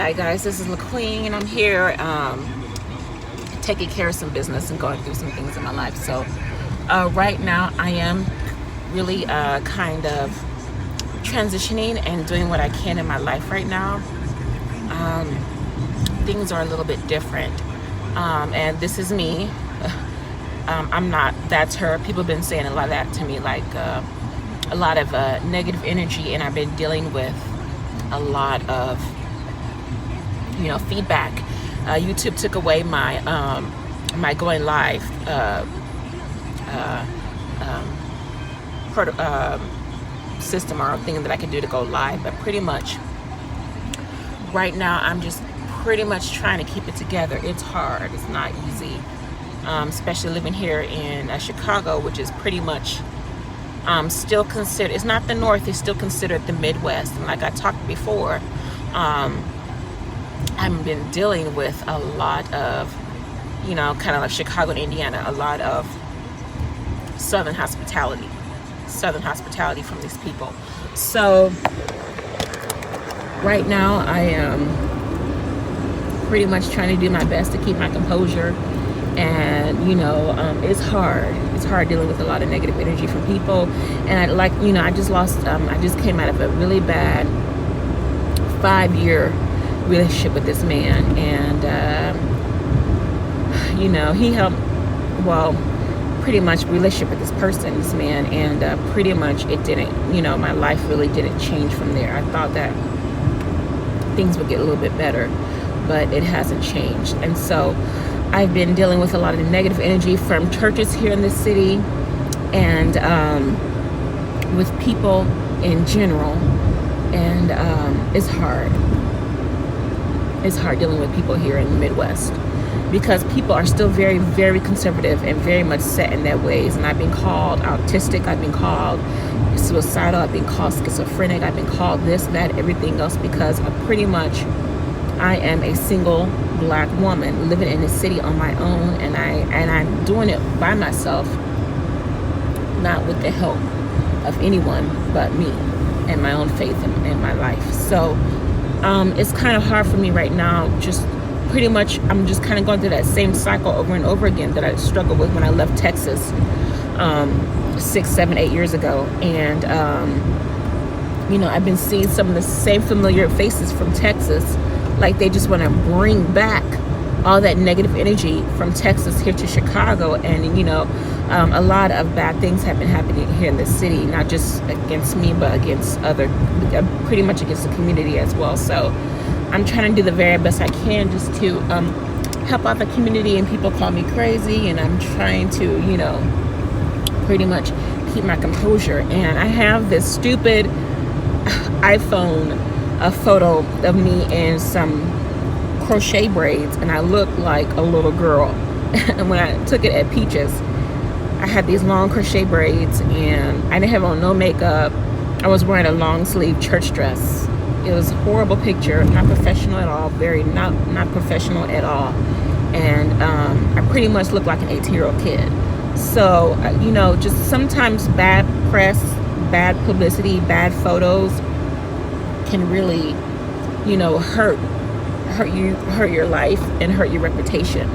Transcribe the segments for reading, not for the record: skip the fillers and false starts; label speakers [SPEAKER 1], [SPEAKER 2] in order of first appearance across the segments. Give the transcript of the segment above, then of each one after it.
[SPEAKER 1] Hi guys, this is LaQueen and I'm here taking care of some business and going through some things in my life. So right now I am really kind of transitioning and doing what I can in my life right now. Things are a little bit different, and this is me. I'm not, that's her. People have been saying a lot of that to me, like a lot of negative energy, and I've been dealing with a lot of feedback. YouTube took away my my going live system or thing that I can do to go live, but pretty much right now I'm just pretty much trying to keep it together. It's hard, it's not easy, especially living here in Chicago, which is pretty much still considered, it's not the North, it's still considered the Midwest. And like I talked before, I've been dealing with a lot of, kind of like Chicago and Indiana, a lot of Southern hospitality from these people. So right now I am pretty much trying to do my best to keep my composure. And it's hard dealing with a lot of negative energy from people. And I just came out of a really bad 5-year relationship with this man, and he helped, pretty much relationship with this man, and pretty much it didn't, my life really didn't change from there. I thought that things would get a little bit better, but it hasn't changed. And so I've been dealing with a lot of negative energy from churches here in this city, and with people in general, and it's hard. It's hard dealing with people here in the Midwest, because people are still very, very conservative and very much set in their ways. And I've been called autistic, I've been called suicidal, I've been called schizophrenic, I've been called this, that, everything else, because I am a single black woman living in the city on my own, and I'm doing it by myself, not with the help of anyone but me and my own faith in my life. So it's kind of hard for me right now. Just pretty much I'm just kind of going through that same cycle over and over again that I struggled with when I left Texas 6, 7, 8 years ago. And I've been seeing some of the same familiar faces from Texas, like they just want to bring back all that negative energy from Texas here to Chicago. And a lot of bad things have been happening here in the city, not just against me, but against pretty much against the community as well. So I'm trying to do the very best I can just to help out the community, and people call me crazy, and I'm trying to pretty much keep my composure. And I have this stupid iPhone a photo of me in some crochet braids, and I look like a little girl. And when I took it at Peaches, I had these long crochet braids, and I didn't have on no makeup. I was wearing a long sleeve church dress. It was a horrible picture, not professional at all, very not professional at all. And I pretty much looked like an 18-year-old kid. So just sometimes bad press, bad publicity, bad photos can really hurt your life and hurt your reputation.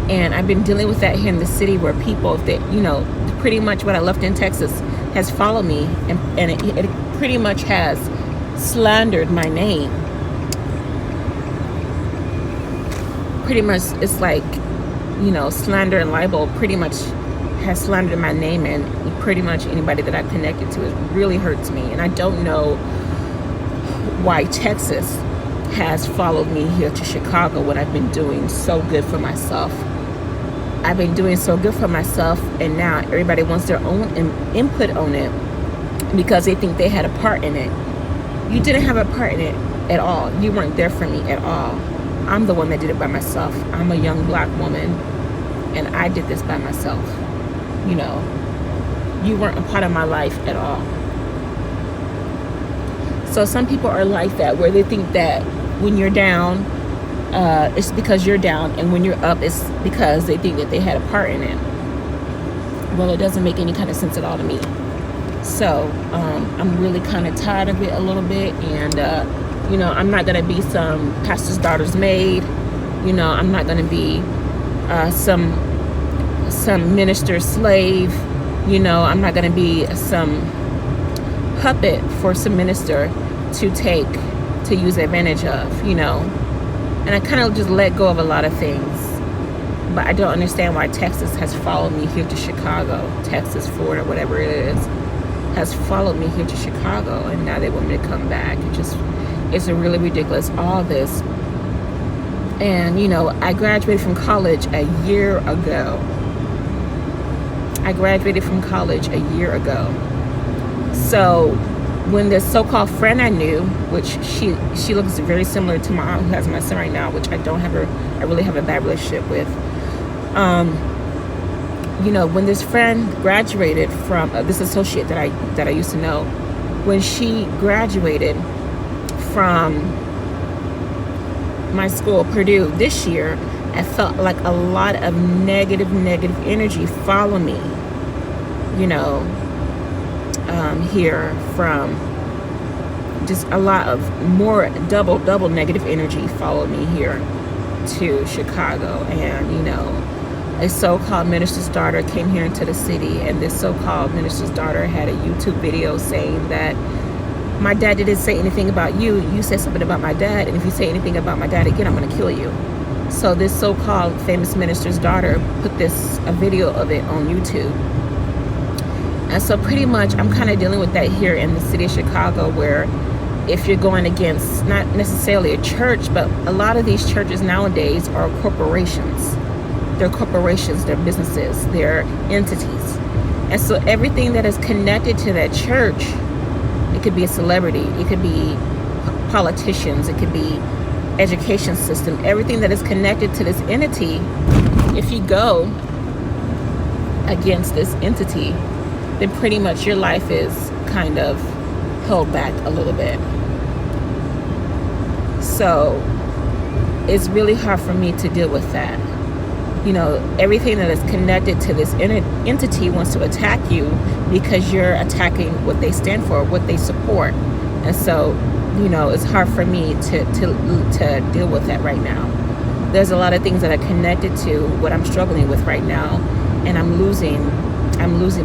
[SPEAKER 1] And I've been dealing with that here in the city, where people that pretty much what I left in Texas has followed me, and it pretty much has slandered my name. Pretty much it's like slander and libel pretty much has slandered my name, and pretty much anybody that I've connected to, it really hurts me. And I don't know why Texas has followed me here to Chicago when I've been doing so good for myself. I've been doing so good for myself, and now everybody wants their own input on it because they think they had a part in it. You didn't have a part in it at all. You weren't there for me at all. I'm the one that did it by myself. I'm a young black woman, and I did this by myself. You weren't a part of my life at all. So some people are like that, where they think that when you're down, it's because you're down, and when you're up, it's because they think that they had a part in it. Well, it doesn't make any kind of sense at all to me. So I'm really kind of tired of it a little bit, and You know, I'm not going to be some pastor's daughter's maid. You know, I'm not going to be some minister's slave. You know, I'm not going to be some puppet for some minister to use advantage of, you know. And I kind of just let go of a lot of things. But I don't understand why Texas has followed me here to Chicago. Texas, Florida, whatever it is, has followed me here to Chicago, and now they want me to come back. It's a really ridiculous, all this. And, you know, I graduated from college a year ago. So when this so-called friend I knew, which she looks very similar to my aunt who has my son right now, which I really have a bad relationship with. You know, when this friend graduated from this associate that I used to know, when she graduated from my school, Purdue, this year, I felt like a lot of negative energy follow me, you know, here from just a lot of more double negative energy followed me here to Chicago. And, you know, a so-called minister's daughter came here into the city, and this so-called minister's daughter had a YouTube video saying that my dad didn't say anything about you. You said something about my dad, and if you say anything about my dad again, I'm going to kill you. So this so-called famous minister's daughter put a video of it on YouTube. And so pretty much I'm kind of dealing with that here in the city of Chicago, where if you're going against not necessarily a church, but a lot of these churches nowadays are corporations. They're corporations, they're businesses, they're entities. And so everything that is connected to that church, it could be a celebrity, it could be politicians, it could be education system, everything that is connected to this entity, if you go against this entity, then pretty much your life is kind of held back a little bit. So it's really hard for me to deal with that. You know, everything that is connected to this entity wants to attack you because you're attacking what they stand for, what they support. And so, you know, it's hard for me to deal with that right now. There's a lot of things that are connected to what I'm struggling with right now, and I'm losing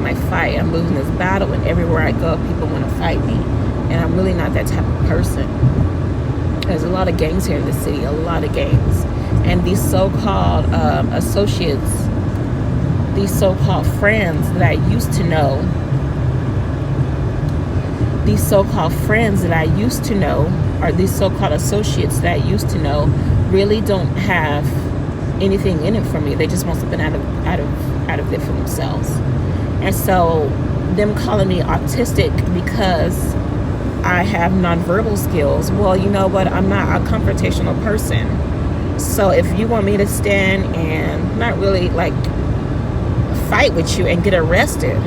[SPEAKER 1] my fight. I'm losing this battle, and everywhere I go, people want to fight me. And I'm really not that type of person. There's a lot of gangs here in the city, a lot of gangs. And these so-called associates, these so-called friends that I used to know, or these so-called associates that I used to know, really don't have anything in it for me. They just want something out of it for themselves. And so them calling me autistic because I have nonverbal skills, well, you know what? I'm not a confrontational person. So if you want me to stand and not really like fight with you and get arrested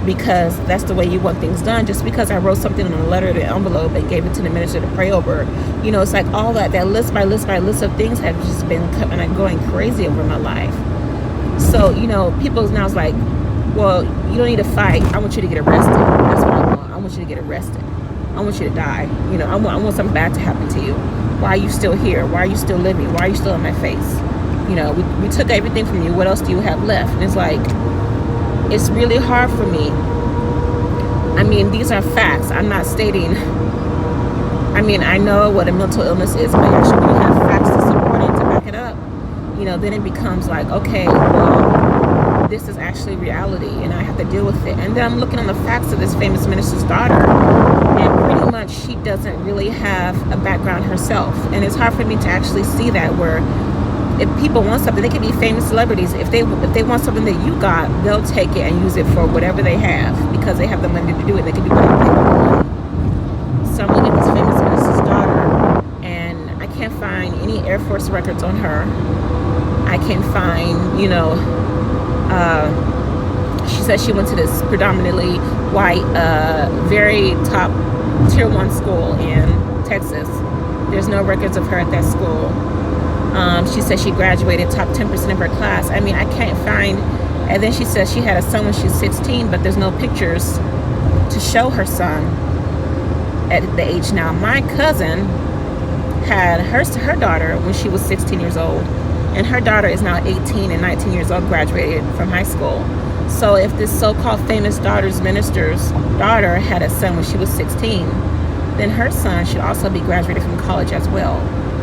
[SPEAKER 1] because that's the way you want things done, just because I wrote something in a letter to the envelope and gave it to the minister to pray over, you know, it's like all that list by list of things have just been going crazy over my life. So, you know, people now is like, well, you don't need to fight. I want you to get arrested. That's what I want. I want you to get arrested. I want you to die. You know, I want something bad to happen to you. Why are you still here? Why are you still living? Why are you still in my face? You know, we took everything from you. What else do you have left? And it's like, it's really hard for me. I mean, these are facts. I'm not stating, I mean, I know what a mental illness is, but actually when you have facts to support it, to back it up, you know, then it becomes like, okay, well, this is actually reality and I have to deal with it. And then I'm looking on the facts of this famous minister's daughter, and pretty much she doesn't really have a background herself. And it's hard for me to actually see that, where if people want something, they can be famous celebrities. If they want something that you got, they'll take it and use it for whatever they have because they have the money to do it. They can do whatever they want. So I'm looking at this famous minister's daughter, and I can't find any Air Force records on her. I can't find, you know, she said she went to this predominantly white, very top tier 1 school in Texas. There's no records of her at that school. She said she graduated top 10% of her class. I mean, I can't find, and then she says she had a son when she was 16, but there's no pictures to show her son. at the age now. My cousin had her daughter when she was 16 years old, and her daughter is now 18 and 19 years old, graduated from high school. So if this so-called famous minister's daughter had a son when she was 16, then her son should also be graduated from college as well,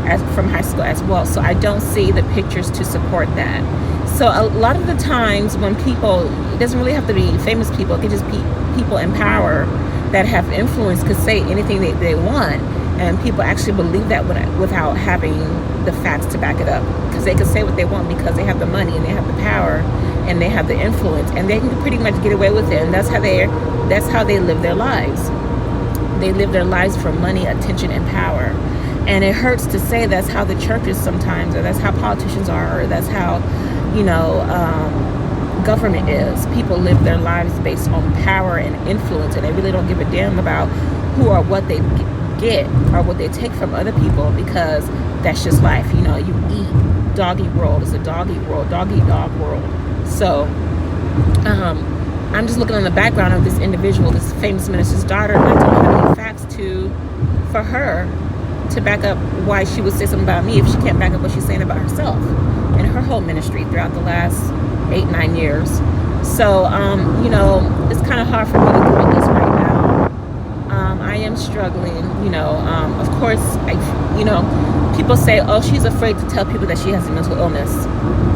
[SPEAKER 1] as from high school as well. So I don't see the pictures to support that. So a lot of the times when people, it doesn't really have to be famous people, it could just be people in power that have influence, could say anything they want, and people actually believe that without having the facts to back it up, because they can say what they want because they have the money and they have the power and they have the influence, and they can pretty much get away with it. And that's how they live their lives. They live their lives for money, attention, and power. And it hurts to say that's how the church is sometimes, or that's how politicians are, or that's how, government is. People live their lives based on power and influence, and they really don't give a damn about who or what they get or what they take from other people, because that's just life. You eat. Doggy world is a doggy world, dog eat dog world. So I'm just looking on the background of this individual, this famous minister's daughter, and I don't have any facts for her to back up why she would say something about me if she can't back up what she's saying about herself and her whole ministry throughout the last 8-9 years. So it's kind of hard for me to do all this right now. I am struggling. Of course, people say, oh, she's afraid to tell people that she has a mental illness.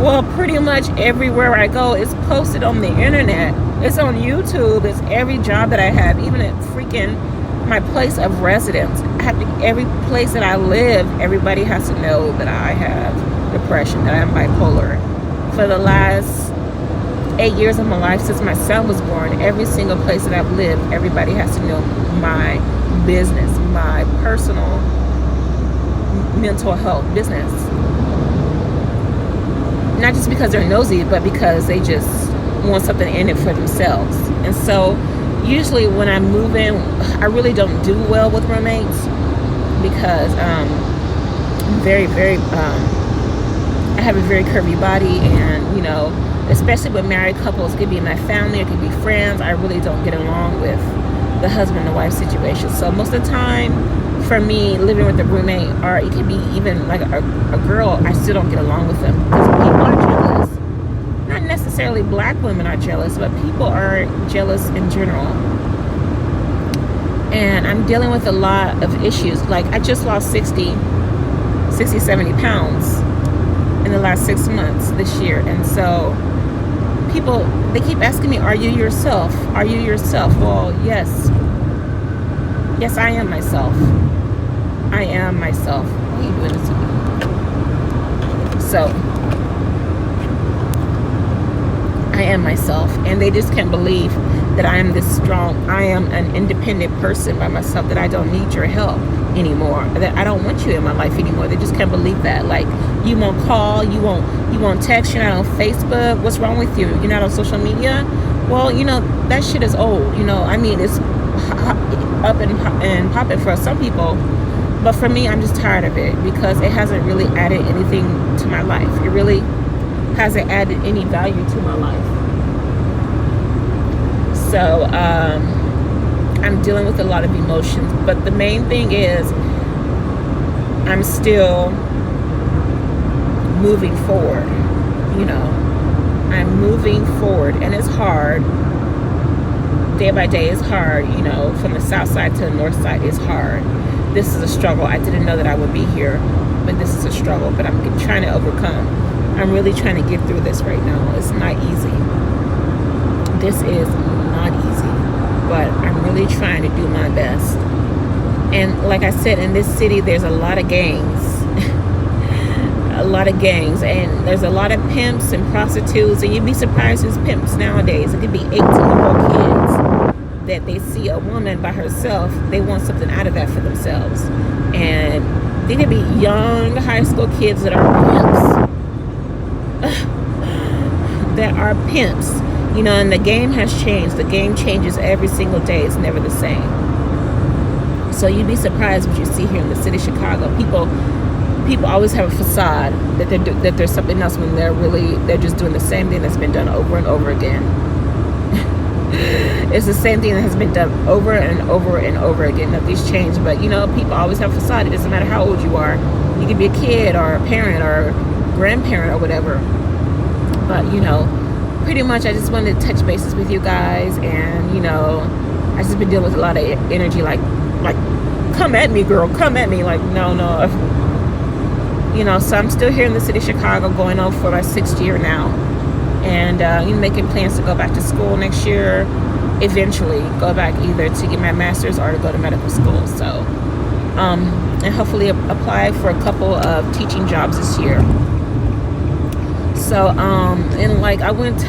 [SPEAKER 1] Well, pretty much everywhere I go, it's posted on the internet. It's on YouTube. It's every job that I have, even at freaking my place of residence. Every place that I live, everybody has to know that I have depression, that I'm bipolar. For the last 8 years of my life, since my son was born, every single place that I've lived, everybody has to know my business, my personal mental health business. Not just because they're nosy, but because they just want something in it for themselves. And so usually when I move in, I really don't do well with roommates, because I'm very, very, I have a very curvy body, and especially with married couples, it could be my family, it could be friends, I really don't get along with the husband and wife situation. So most of the time, for me, living with a roommate, or it could be even like a girl, I still don't get along with them, because people are jealous. Not necessarily black women are jealous, but people are jealous in general. And I'm dealing with a lot of issues. Like, I just lost 70 pounds in the last 6 months this year. And so people, they keep asking me, are you yourself? Are you yourself? Well, yes. Yes, I am myself. I am myself. Why are you doing this to me? So, I am myself. And they just can't believe that I am this strong. I am an independent person by myself, that I don't need your help anymore, that I don't want you in my life anymore. They just can't believe that. Like, you won't call, you won't text, you're not on Facebook. What's wrong with you? You're not on social media? Well, that shit is old. It's up and popping for some people, but for me, I'm just tired of it, because it hasn't really added anything to my life. It really hasn't added any value to my life. So I'm dealing with a lot of emotions, but the main thing is I'm still moving forward. I'm moving forward, and it's hard. Day by day is hard. From the south side to the north side is hard. This is a struggle. I didn't know that I would be here, but this is a struggle, but I'm trying to overcome. I'm really trying to get through this right now. It's not easy. This is not easy, but I'm really trying to do my best. And like I said, in this city, there's a lot of gangs. A lot of gangs, and there's a lot of pimps and prostitutes, and you'd be surprised who's pimps nowadays. It could be 18-year-old kids that they see a woman by herself, they want something out of that for themselves. And they could be young high school kids that are pimps. And the game has changed. The game changes every single day. It's never the same. So you'd be surprised what you see here in the city of Chicago. People always have a facade that there's something else, when they're just doing the same thing that's been done over and over again. It's the same thing that has been done over and over and over again. Nothing's changed, but you know, people always have a facade. It doesn't matter how old you are. You could be a kid or a parent or a grandparent or whatever. But you know, pretty much I just wanted to touch bases with you guys, and you know, I just been dealing with a lot of energy, like come at me, girl, come at me. Like no, you know. So I'm still here in the city of Chicago, going on for my 6th year now, and you know, making plans to go back to school next year. Eventually, go back either to get my master's or to go to medical school. So, and hopefully apply for a couple of teaching jobs this year. So, and like I went,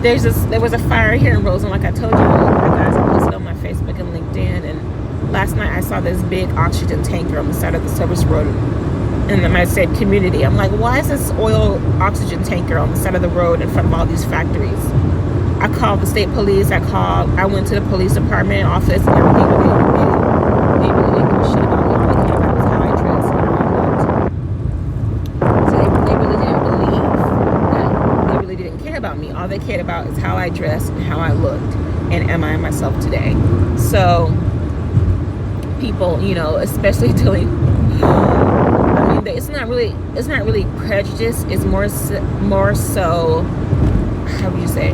[SPEAKER 1] there was a fire here in Roseland, like I told you guys. I posted on my Facebook and LinkedIn, and last night I saw this big oxygen tanker on the side of the service road, and then I said community. I'm like, why is this oil oxygen tanker on the side of the road in front of all these factories? I called the state police. I went to the police department office, and everything. They really didn't give a shit about me. All they cared about was how I dressed and how I looked. So they really didn't believe that. They really didn't care about me. All they cared about is how I dressed and how I looked, and am I myself today? So people, you know, especially dealing. I mean, it's not really prejudice. It's more so, how would you say,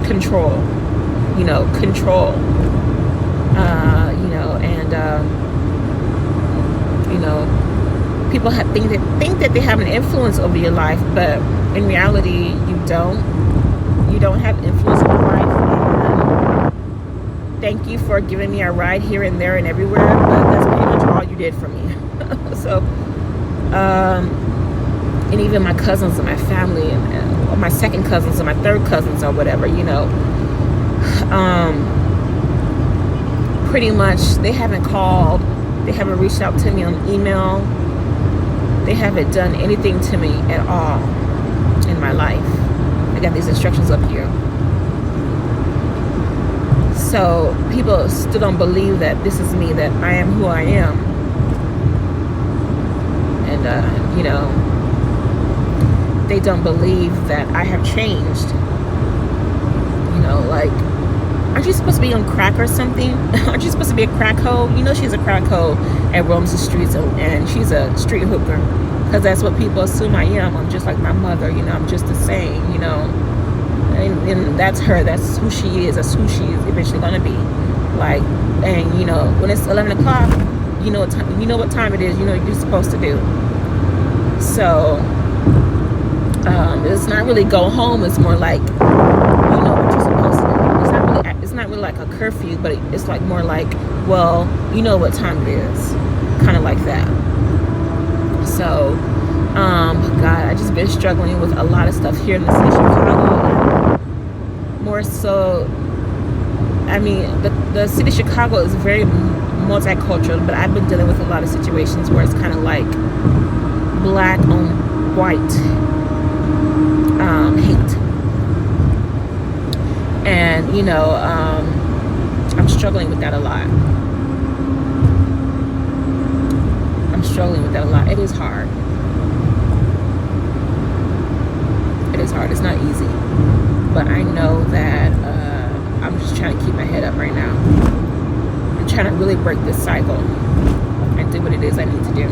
[SPEAKER 1] control. You know, control. You know, and you know, people think that they have an influence over your life, but in reality, you don't. You don't have influence over life. And thank you for giving me a ride here and there and everywhere, but that's pretty much all you did for me. So. And even my cousins and my family, and or my second cousins and my third cousins or whatever, you know, pretty much they haven't called, they haven't reached out to me on email, they haven't done anything to me at all in my life. I got these instructions up here. So people still don't believe that this is me, that I am who I am. And you know, they don't believe that I have changed. You know, like, aren't you supposed to be on crack or something? Aren't you supposed to be a crack hoe? You know, she's a crack hoe and roams the streets, and she's a street hooker, because that's what people assume I am. I'm just like my mother, you know, I'm just the same, you know, and that's her, that's who she is, that's who she is eventually gonna be. Like, and you know, when it's 11 o'clock, you know what time it is, you know what you're supposed to do. So it's not really go home, it's more like, you know what you're supposed to do. It's not really like a curfew, but it's like more like, well, you know what time it is, kind of like that. So God, I just been struggling with a lot of stuff here in the city of Chicago, and more so, I mean, the city of Chicago is very multicultural, but I've been dealing with a lot of situations where it's kind of like black on white hate, and you know, I'm struggling with that a lot. It is hard. It's not easy, but I know that I'm just trying to keep my head up right now. I'm trying to really break this cycle and do what it is I need to do.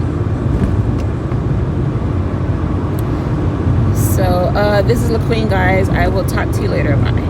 [SPEAKER 1] So this is LaQueen, guys. I will talk to you later. Bye.